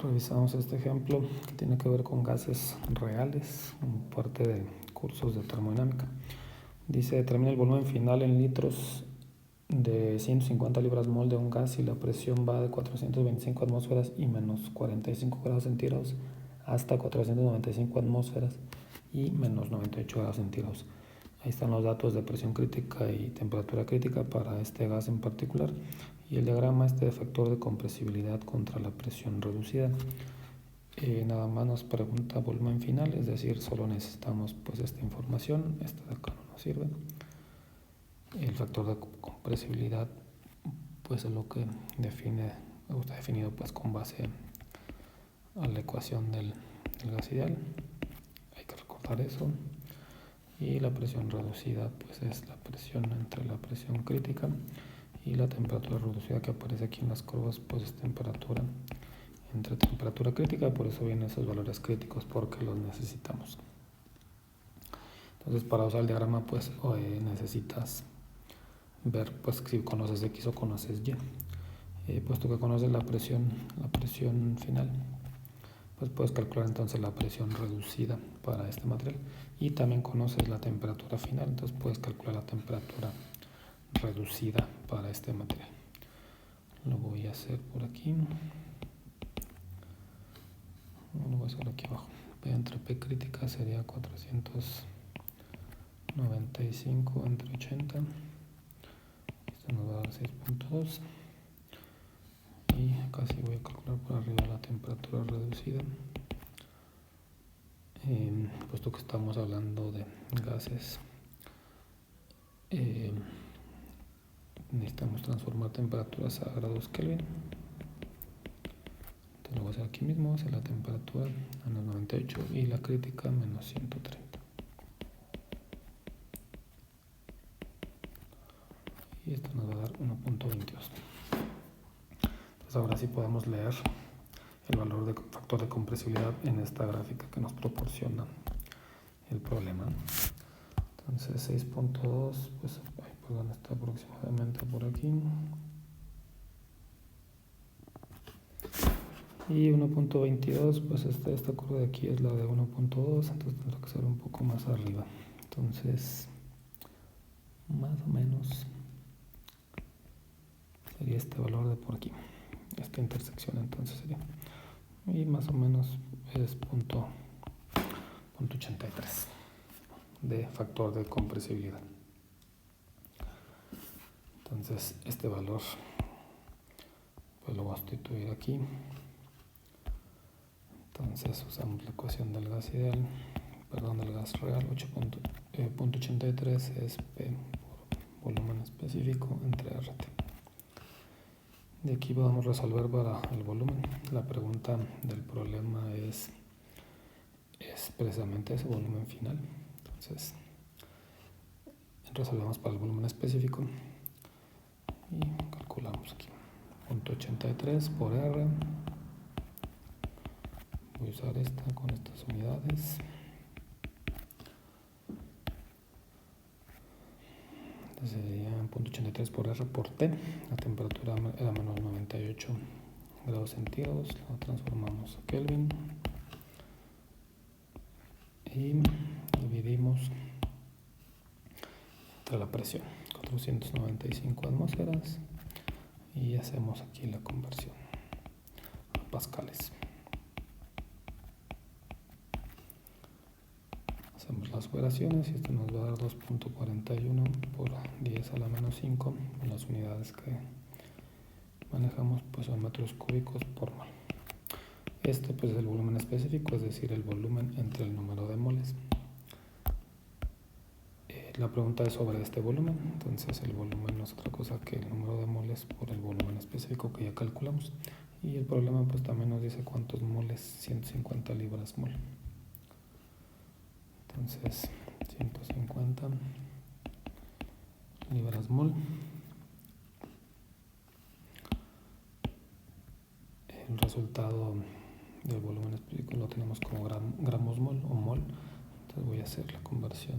Revisamos este ejemplo que tiene que ver con gases reales, como parte de cursos de termodinámica. Dice, determina el volumen final en litros de 150 libras mol de un gas y la presión va de 425 atmósferas y menos 45 grados centígrados hasta 495 atmósferas y menos 98 grados centígrados. Ahí están los datos de presión crítica y temperatura crítica para este gas en particular y el diagrama de factor de compresibilidad contra la presión reducida. Nada más nos pregunta volumen final, es decir, solo necesitamos pues esta información, esta de acá no nos sirve. El factor de compresibilidad pues es lo que está definido pues con base a la ecuación del gas ideal, hay que recordar eso. Y la presión reducida pues es la presión entre la presión crítica y la temperatura reducida que aparece aquí en las curvas, pues es temperatura entre temperatura crítica, por eso vienen esos valores críticos porque los necesitamos. Entonces para usar el diagrama pues necesitas ver pues si conoces X o conoces Y. Puesto que conoces la presión final, pues puedes calcular entonces la presión reducida para este material y también conoces la temperatura final, entonces puedes calcular la temperatura reducida para este material. Lo voy a hacer por aquí, lo voy a hacer aquí abajo. P entre P crítica sería 495 entre 80, esto nos va a dar 6.2 y casi voy a calcular por arriba la temperatura reducida. Puesto que estamos hablando de gases, necesitamos transformar temperaturas a grados Kelvin. Entonces lo voy a hacer aquí mismo, hacer la temperatura a menos 98 y la crítica a menos 130. Y esto nos va a dar 1.22. Entonces ahora sí podemos leer el valor de factor de compresibilidad en esta gráfica que nos proporciona el problema. Entonces 6.2, pues está aproximadamente por aquí. Y 1.22, pues esta curva de aquí es la de 1.2, entonces tendrá que ser un poco más arriba. Entonces, más o menos sería este valor de por aquí, esta intersección entonces sería. Y más o menos es .83 de factor de compresibilidad. Entonces este valor pues lo voy a sustituir aquí. Entonces usamos la ecuación del gas ideal, del gas real, 8.83 es P por volumen específico entre RT. De aquí podemos resolver para el volumen. La pregunta del problema es precisamente ese volumen final. Entonces resolvemos para el volumen específico y calculamos aquí 0.83 por R. Voy a usar esta con estas unidades. Entonces sería 0.83 por R por T. La temperatura era menos 98 grados centígrados. La transformamos a Kelvin. Y dividimos entre la presión, 495 atmósferas. Y hacemos aquí la conversión a pascales. Hacemos las operaciones y esto nos va a dar 2.41 por 10 a la menos 5. Las unidades que manejamos pues son metros cúbicos por mol. Este pues es el volumen específico, es decir, el volumen entre el número de moles. La pregunta es sobre este volumen, entonces el volumen no es otra cosa que el número de moles por el volumen específico que ya calculamos. Y el problema pues también nos dice cuántos moles, 150 libras mol. Entonces 150 libras mol. El resultado del volumen específico lo tenemos como gramos mol o mol. Entonces voy a hacer la conversión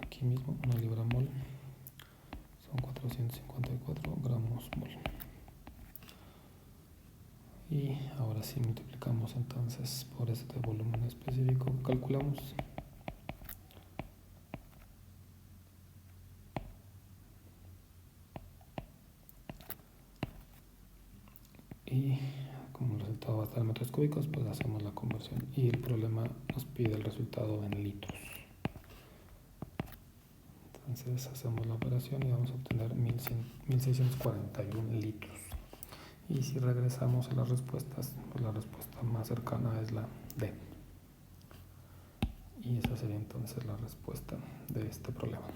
aquí mismo. 1 libra mol son 454 gramos mol. Y ahora sí multiplicamos entonces por este volumen específico que calculamos. Y como el resultado va a estar en metros cúbicos, pues hacemos la conversión y el problema nos pide el resultado en litros. Entonces hacemos la operación y vamos a obtener 1641 litros. Y si regresamos a las respuestas, pues la respuesta más cercana es la D. Y esa sería entonces la respuesta de este problema.